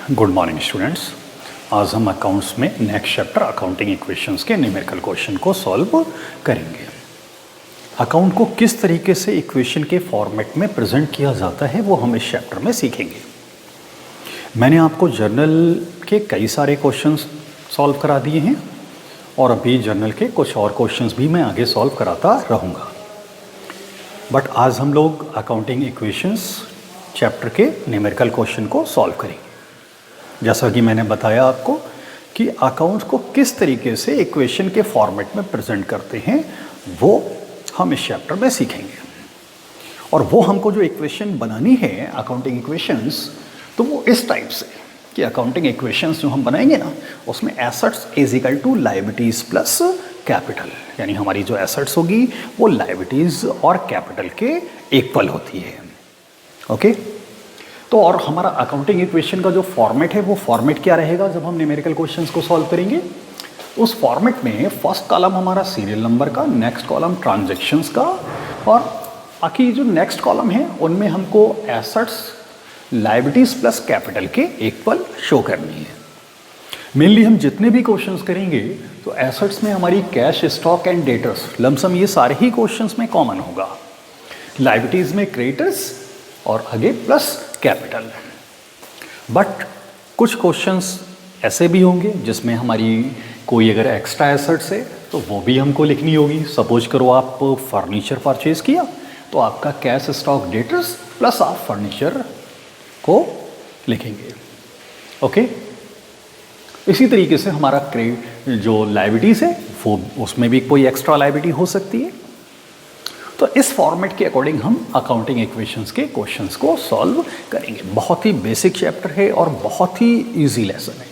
Good morning students. आज हम accounts में नेक्स्ट चैप्टर अकाउंटिंग इक्वेशंस के न्यूमेरिकल क्वेश्चन को सॉल्व करेंगे। अकाउंट को किस तरीके से इक्वेशन के फॉर्मेट में प्रेजेंट किया जाता है वो हम इस चैप्टर में सीखेंगे। मैंने आपको जर्नल के कई सारे क्वेश्चंस सॉल्व करा दिए हैं और अभी जर्नल के कुछ और क्वेश्चंस भी मैं आगे सॉल्व कराता रहूँगा। बट आज हम लोग अकाउंटिंग इक्वेशंस चैप्टर के न्यूमेरिकल क्वेश्चन को सॉल्व करेंगे। जैसा कि मैंने बताया आपको कि अकाउंट्स को किस तरीके से इक्वेशन के फॉर्मेट में प्रेजेंट करते हैं वो हम इस चैप्टर में सीखेंगे। और वो हमको जो इक्वेशन बनानी है अकाउंटिंग इक्वेशंस, तो वो इस टाइप से कि अकाउंटिंग इक्वेशंस जो हम बनाएंगे ना, उसमें assets is equal to liabilities plus capital, यानी हमारी जो एसेट्स होगी वो लायबिलिटीज और कैपिटल के इक्वल होती है। ओके तो और हमारा अकाउंटिंग इक्वेशन का जो फॉर्मेट है वो फॉर्मेट क्या रहेगा जब हम न्यूमेरिकल क्वेश्चंस को सॉल्व करेंगे। उस फॉर्मेट में फर्स्ट कॉलम हमारा सीरियल नंबर का, नेक्स्ट कॉलम ट्रांजैक्शंस का, और बाकी जो नेक्स्ट कॉलम है उनमें हमको एसेट्स लायबिलिटीज प्लस कैपिटल के इक्वल शो करनी है। मेनली हम जितने भी क्वेश्चंस करेंगे तो एसेट्स में हमारी cash, stock and debtors, lump sum ये सारे ही क्वेश्चंस में कॉमन होगा। लायबिलिटीज में क्रेडिटर्स और आगे प्लस कैपिटल। बट कुछ क्वेश्चंस ऐसे भी होंगे जिसमें हमारी कोई अगर एक्स्ट्रा एसेट्स है तो वो भी हमको लिखनी होगी। सपोज करो आप फर्नीचर परचेज किया तो आपका कैश, स्टॉक, डेटर्स प्लस आप फर्नीचर को लिखेंगे। ओके इसी तरीके से हमारा जो लायबिलिटीज है वो उसमें भी कोई एक्स्ट्रा लायबिलिटी हो सकती है। तो इस फॉर्मेट के अकॉर्डिंग हम अकाउंटिंग इक्वेशंस के क्वेश्चंस को सॉल्व करेंगे। बहुत ही बेसिक चैप्टर है और बहुत ही इजी लेसन है।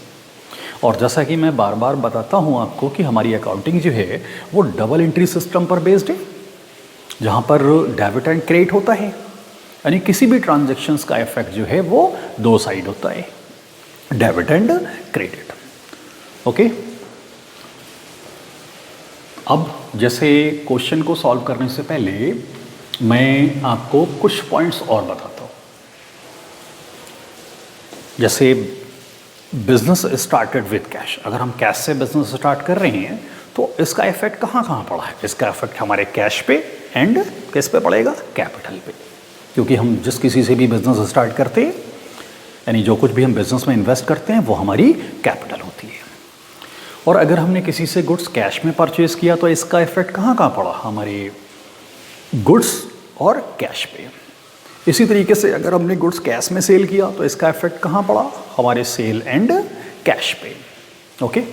और जैसा कि मैं बार बार बताता हूँ आपको कि हमारी अकाउंटिंग जो है वो डबल एंट्री सिस्टम पर बेस्ड है, जहाँ पर डेबिट एंड क्रेडिट होता है, यानी किसी भी ट्रांजैक्शंस का इफेक्ट जो है वो दो साइड होता है, डेबिट एंड क्रेडिट। ओके अब जैसे क्वेश्चन को सॉल्व करने से पहले मैं आपको कुछ पॉइंट्स और बताता हूँ। जैसे बिजनेस स्टार्टेड विद कैश, अगर हम कैश से बिजनेस स्टार्ट कर रहे हैं तो इसका इफेक्ट कहाँ कहाँ पड़ा है। इसका इफेक्ट हमारे कैश पे एंड किस पे पड़ेगा, कैपिटल पे, क्योंकि हम जिस किसी से भी बिजनेस स्टार्ट करते हैं यानी जो कुछ भी हम बिजनेस में इन्वेस्ट करते हैं वो हमारी कैपिटल होती है। और अगर हमने किसी से गुड्स कैश में परचेज किया तो इसका इफेक्ट कहाँ कहाँ पड़ा, हमारे गुड्स और कैश पे। इसी तरीके से अगर हमने गुड्स कैश में सेल किया तो इसका इफेक्ट कहाँ पड़ा, हमारे सेल एंड कैश पे। ओके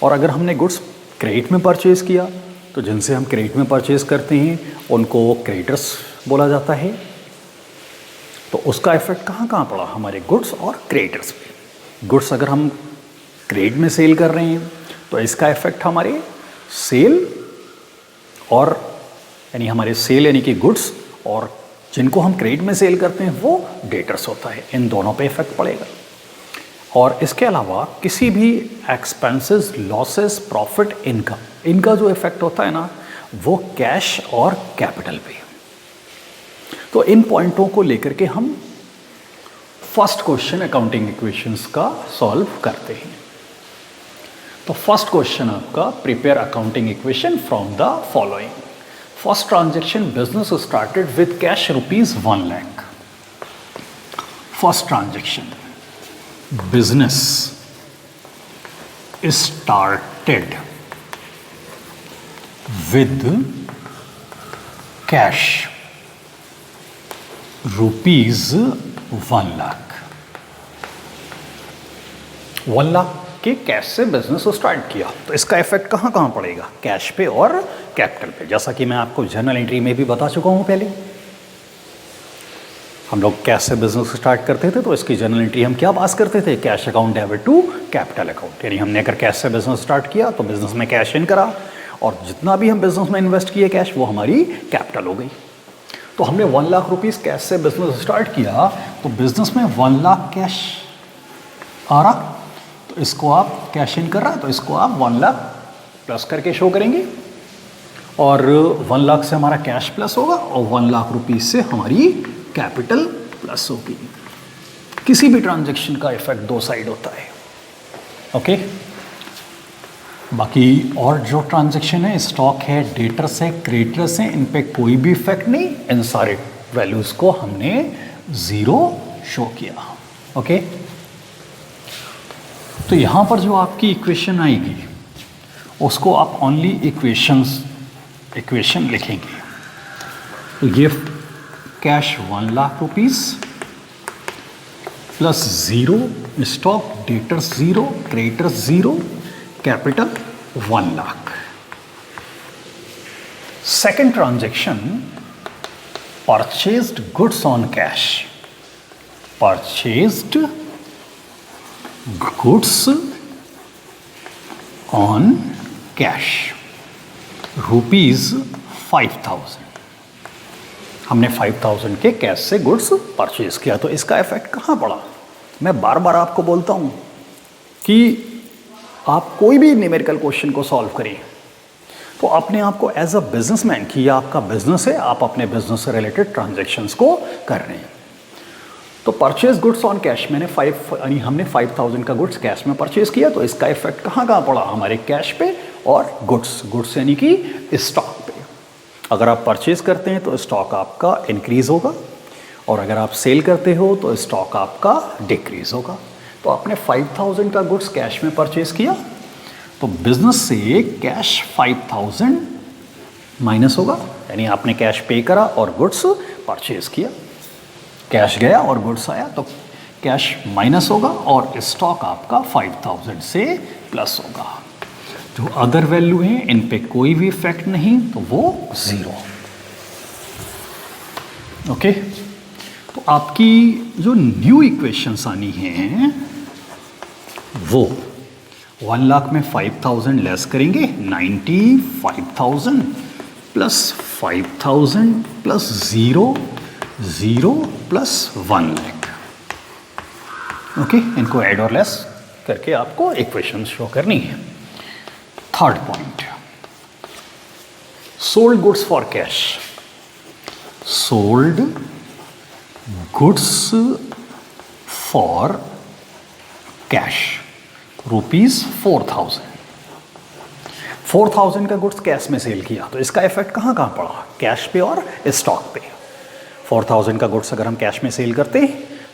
और अगर हमने गुड्स क्रेडिट में परचेज किया तो जिनसे हम क्रेडिट में परचेज करते हैं उनको क्रेडिटर्स बोला जाता है, तो उसका इफेक्ट कहाँ कहाँ पड़ा, हमारे गुड्स और क्रेडिटर्स पे। गुड्स अगर हम क्रेडिट में सेल कर रहे हैं तो इसका इफेक्ट हमारे सेल और यानी हमारे सेल यानी कि गुड्स, और जिनको हम क्रेडिट में सेल करते हैं वो डेटर्स होता है, इन दोनों पे इफेक्ट पड़ेगा। और इसके अलावा किसी भी एक्सपेंसेस, लॉसेस, प्रॉफिट, इनकम, इनका जो इफेक्ट होता है ना वो कैश और कैपिटल पे। तो इन पॉइंटों को लेकर के हम फर्स्ट क्वेश्चन अकाउंटिंग इक्वेशंस का सॉल्व करते हैं। तो फर्स्ट क्वेश्चन आपका, prepare accounting equation from the following. First transaction, business started with cash ₹1 lakh. First transaction, business started with cash ₹1 lakh. 1 lakh के कैश से बिजनेस स्टार्ट किया तो इसका इफेक्ट कहाँ कहाँ पड़ेगा, कैश पे और कैपिटल पे। जैसा कि मैं आपको जर्नल एंट्री में भी बता चुका हूँ, पहले हम लोग कैश से बिजनेस स्टार्ट करते थे तो इसकी जर्नल एंट्री हम क्या पास करते थे, cash account debit to capital account. यानी हमने अगर कैश से बिजनेस स्टार्ट किया तो बिजनेस में कैश इन करा और जितना भी हम बिजनेस में इन्वेस्ट किए कैश वो हमारी कैपिटल हो गई। तो हमने 1 लाख रुपीज़ कैश से बिजनेस स्टार्ट किया तो बिजनेस में 1 लाख कैश आ रहा, तो इसको आप कैश इन कर रहा है तो इसको आप 1 लाख प्लस करके शो करेंगे और 1 लाख से हमारा कैश प्लस होगा और 1 लाख रुपीज़ से हमारी कैपिटल प्लस होगी। किसी भी ट्रांजैक्शन का इफेक्ट दो साइड होता है, ओके। बाकी और जो ट्रांजैक्शन है, स्टॉक है, डेटर्स है, क्रेडिटर्स है, इन पे कोई भी इफेक्ट नहीं, इन सारे वैल्यूज को हमने जीरो शो किया, ओके। तो यहां पर जो आपकी इक्वेशन आएगी उसको आप ओनली इक्वेशन लिखेंगे। तो ये cash 1 lakh rupees plus zero, stock, debtors zero, creditors zero, capital 1 lakh. Second transaction, purchased goods on cash, purchased goods on cash rupees 5000। हमने 5000 के कैश से गुड्स परचेज किया, तो इसका इफेक्ट कहाँ पड़ा? मैं बार बार आपको बोलता हूँ कि आप कोई भी न्यूमेरिकल क्वेश्चन को सॉल्व करें तो अपने आप को एज अ बिजनेसमैन, कि आपका बिजनेस है, आप अपने बिजनेस से रिलेटेड ट्रांजैक्शंस को कर रहे हैं। तो परचेज गुड्स ऑन कैश, हमने 5000 का गुड्स कैश में परचेज किया, तो इसका इफेक्ट कहाँ पड़ा? हमारे कैश पे और गुड्स यानी कि स्टॉक पे। अगर आप परचेज करते हैं तो स्टॉक आपका इंक्रीज होगा, और अगर आप सेल करते हो तो स्टॉक आपका डिक्रीज होगा। तो आपने 5000 का गुड्स कैश में परचेज किया, तो बिजनेस से कैश 5000 माइनस होगा, यानी आपने कैश पे करा और गुड्स परचेज किया, कैश गया और गुड्स आया, तो कैश माइनस होगा और स्टॉक आपका 5000 से प्लस होगा। जो अदर वैल्यू है इन पे कोई भी इफेक्ट नहीं, तो वो जीरो, ओके। तो आपकी जो न्यू इक्वेशंस आनी है वो 1 लाख में 5000 लेस करेंगे, 95,000 plus 5000 plus 0 plus 1 lakh, okay. इनको ऐड और लेस करके आपको इक्वेशन शो करनी है। Third point, sold goods for cash, sold goods for cash rupees 4000 का गुड्स कैश में सेल किया, तो इसका इफेक्ट कहाँ पड़ा? कैश पे और स्टॉक पे। 4000 का गुड्स अगर हम कैश में सेल करते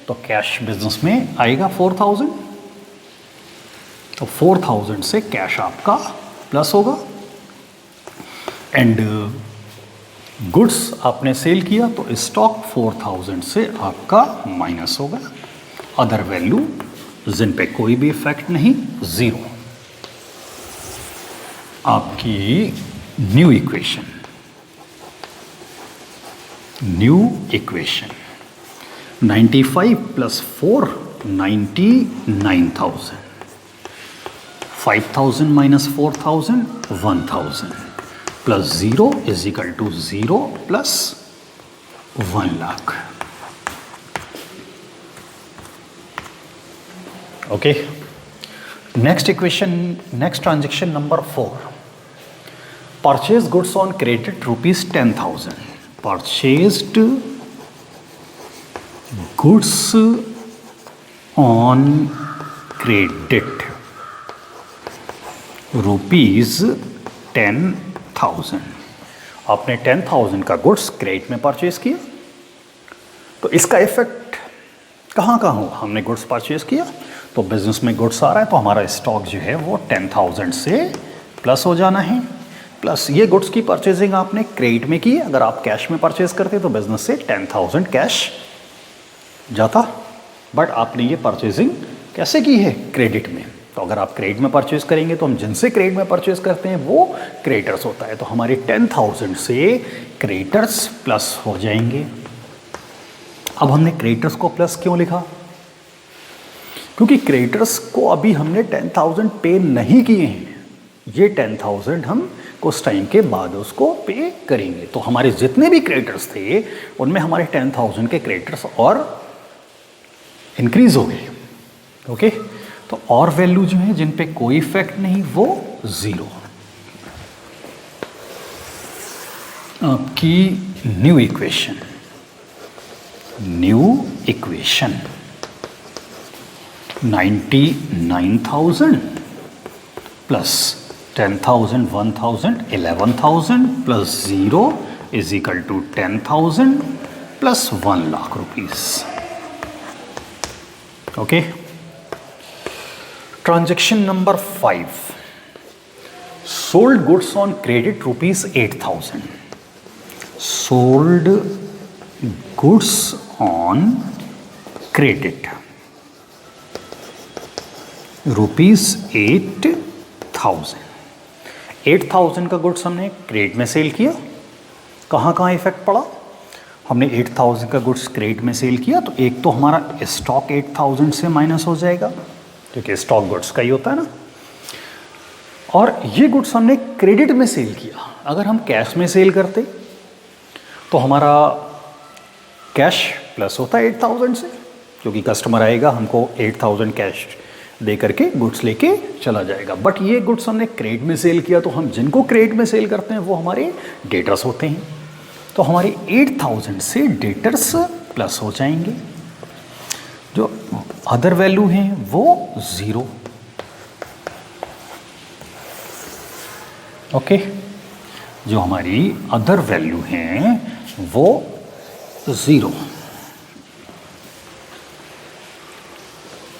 तो कैश बिजनेस में आएगा 4000, तो 4000 से कैश आपका प्लस होगा, एंड गुड्स आपने सेल किया तो स्टॉक 4000 से आपका माइनस होगा। अदर वैल्यू जिन पे कोई भी इफेक्ट नहीं, जीरो। आपकी new equation 95 plus 4 99,000, 5000 minus 4000 1000 plus 0 is equal to 0 plus 1 lakh, okay. Next equation, next transaction number 4, purchase goods on credit rupees 10,000, purchased goods on credit rupees 10,000। आपने 10,000 का गुड्स क्रेडिट में परचेज किया, तो इसका इफेक्ट कहाँ हो? हमने गुड्स परचेज किया तो बिजनेस में गुड्स आ रहा है, तो हमारा स्टॉक जो है वो 10,000 से प्लस हो जाना है। प्लस ये गुड्स की परचेजिंग आपने क्रेडिट में की, अगर आप कैश में परचेज करते तो बिजनेस से 10,000 कैश जाता, बट आपने ये परचेजिंग कैसे की है? क्रेडिट में। तो अगर आप क्रेडिट में परचेज करेंगे तो हम जिनसे क्रेडिट में परचेज करते हैं वो क्रेडिटर्स होता है, तो हमारे 10,000 से क्रेडिटर्स प्लस हो जाएंगे। अब हमने क्रेडिटर्स को प्लस क्यों लिखा? क्योंकि क्रेडिटर्स को अभी हमने 10,000 पे नहीं किए हैं, ये 10,000 हम कुछ टाइम के बाद उसको पे करेंगे। तो हमारे जितने भी क्रेडिटर्स थे उनमें हमारे 10,000 के क्रेडिटर्स और इंक्रीज हो गए, ओके। तो और वैल्यू जो है जिन पे कोई इफेक्ट नहीं वो जीरो। आपकी new equation 99,000 plus 10,000, 1,000, 11,000 plus 0 is equal to 10,000 plus 1 lakh rupees. Okay. Transaction number 5. Sold goods on credit rupees 8,000. Sold goods on credit rupees 8,000. 8,000 का गुड्स हमने क्रेडिट में सेल किया. कहाँ कहाँ इफेक्ट पड़ा? हमने 8,000 का गुड्स क्रेडिट में सेल किया तो एक तो हमारा स्टॉक 8,000 से माइनस हो जाएगा क्योंकि स्टॉक गुड्स का ही होता है ना. और ये गुड्स हमने क्रेडिट में सेल किया. अगर हम कैश में सेल करते तो हमारा कैश प्लस होता है 8,000 से, क्योंकि कस्टमर आएगा हमको 8,000 कैश दे करके गुड्स लेके चला जाएगा. बट ये गुड्स हमने क्रेडिट में सेल किया तो हम जिनको क्रेडिट में सेल करते हैं वो हमारे डेटर्स होते हैं. तो हमारे 8,000 से डेटर्स प्लस हो जाएंगे. जो अदर वैल्यू हैं वो 0. ओके. जो हमारी अदर वैल्यू हैं वो 0.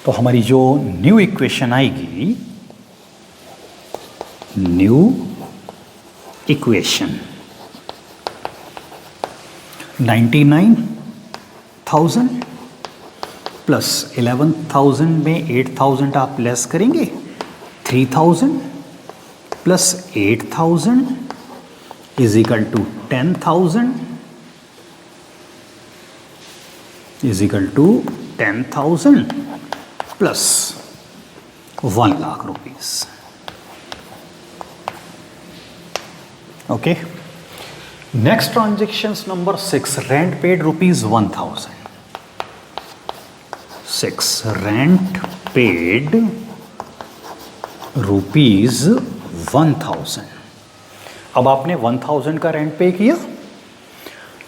तो हमारी जो न्यू इक्वेशन आएगी, न्यू इक्वेशन 99,000 प्लस 11,000 में 8,000 आप लेस करेंगे. 3,000 plus 8,000 is equal to 10,000 is equal to 10,000 plus 1 lakh rupees. Okay. Next transactions number 6. Rent paid rupees 1,000. 6 rent paid rupees 1,000. अब आपने 1,000 का रेंट पे किया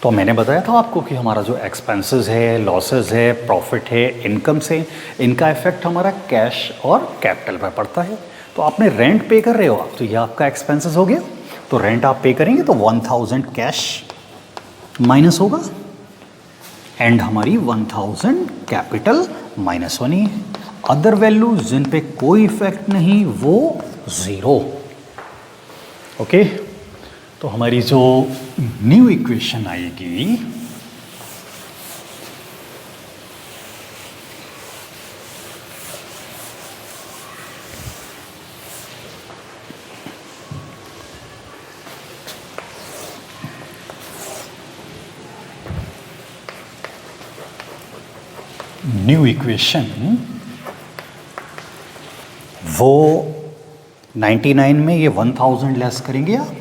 तो मैंने बताया था आपको कि हमारा जो एक्सपेंसेस है, लॉसेस है, प्रॉफिट है, इनकम से इनका इफेक्ट हमारा कैश और कैपिटल पर पड़ता है. तो आपने रेंट पे कर रहे हो आप, तो ये आपका एक्सपेंसेस हो गया. तो रेंट आप पे करेंगे तो 1,000 कैश माइनस होगा एंड हमारी 1,000 कैपिटल माइनस होनी है. अदर वैल्यूज जिन पे कोई इफेक्ट नहीं वो 0. ओके. तो हमारी जो न्यू इक्वेशन आएगी वो 99 में ये 1,000 लेस करेंगे आप.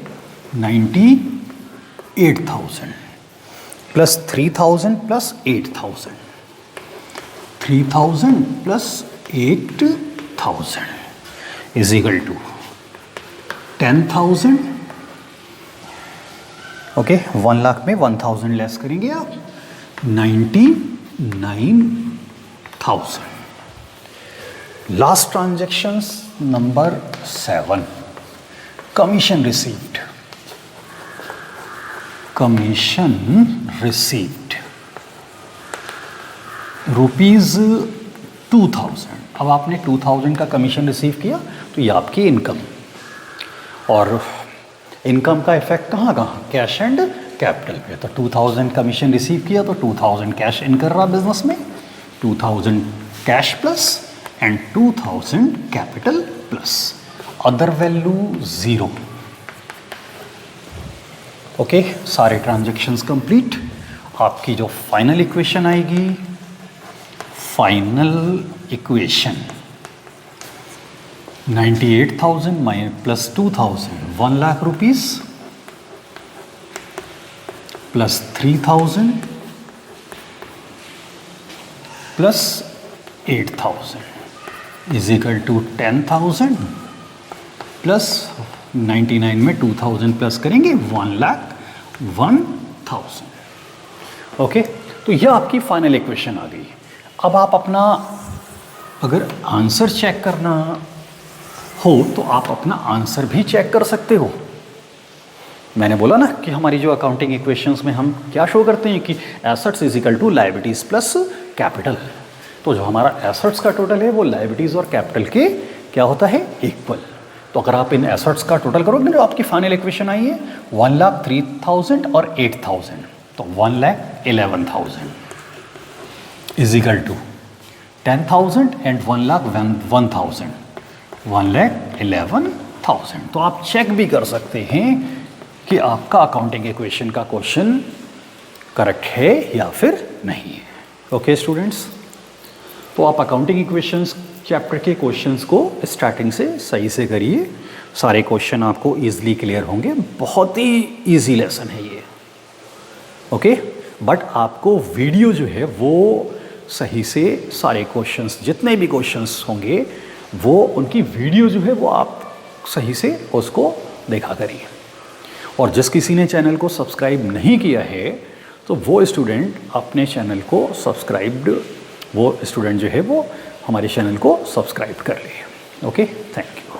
98,000 plus 3,000 plus 8,000. 3,000 plus 8,000 is equal to 10,000. Okay. 1 lakh में 1,000 लेस करेंगे आप. 99,000. Last transactions number 7. Commission received. Commission received rupees 2,000. अब आपने 2,000 का कमीशन रिसीव किया तो ये आपकी इनकम. और इनकम का इफेक्ट कहाँ कहाँ? कैश एंड कैपिटल पे. तो 2,000 कमीशन रिसीव किया तो 2,000 कैश इन कर रहा बिजनेस में. 2,000 cash plus and 2,000 capital plus. Other value 0. Okay. सारे ट्रांजेक्शन्स कंप्लीट. आपकी जो फाइनल इक्वेशन आएगी, final equation 98,000 plus 2,000 1 lakh rupees plus 3,000 plus 8,000 is equal to 10,000 plus 99 में 2,000 प्लस करेंगे 1,01,000. ओके. तो यह आपकी फाइनल इक्वेशन आ गई. अब आप अपना अगर आंसर चेक करना हो तो आप अपना आंसर भी चेक कर सकते हो। मैंने बोला ना कि हमारी जो अकाउंटिंग इक्वेशंस में हम क्या शो करते हैं कि assets is equal to liabilities plus capital. तो जो हमारा एसेट्स का टोटल है वो लायबिलिटीज और कैपिटल के क्या होता है, इक्वल। तो अगर आप इन एसेट्स का टोटल करोगे, जो आपकी फाइनल इक्वेशन आई है 1,03,000 और 8,000, तो 1,11,000 इज इक्वल टू 10,000 एंड 1,01,000, 1,11,000। तो आप चेक भी कर सकते हैं कि आपका अकाउंटिंग इक्वेशन का क्वेश्चन करेक्ट है या फिर नहीं है। ओके स्टूडेंट्स, तो आप अकाउंटिंग इक्वेशंस चैप्टर के क्वेश्चंस को स्टार्टिंग से सही से करिए, सारे क्वेश्चन आपको इजीली क्लियर होंगे। बहुत ही इजी लेसन है ये। ओके, बट आपको वीडियो जो है वो सही से सारे क्वेश्चंस, जितने भी क्वेश्चंस होंगे वो उनकी वीडियो जो है वो आप सही से उसको देखा करिए। और जिस किसी ने चैनल को सब्सक्राइब नहीं किया है तो वो स्टूडेंट अपने चैनल को जो है वो हमारे चैनल को सब्सक्राइब कर ले। Okay, thank you.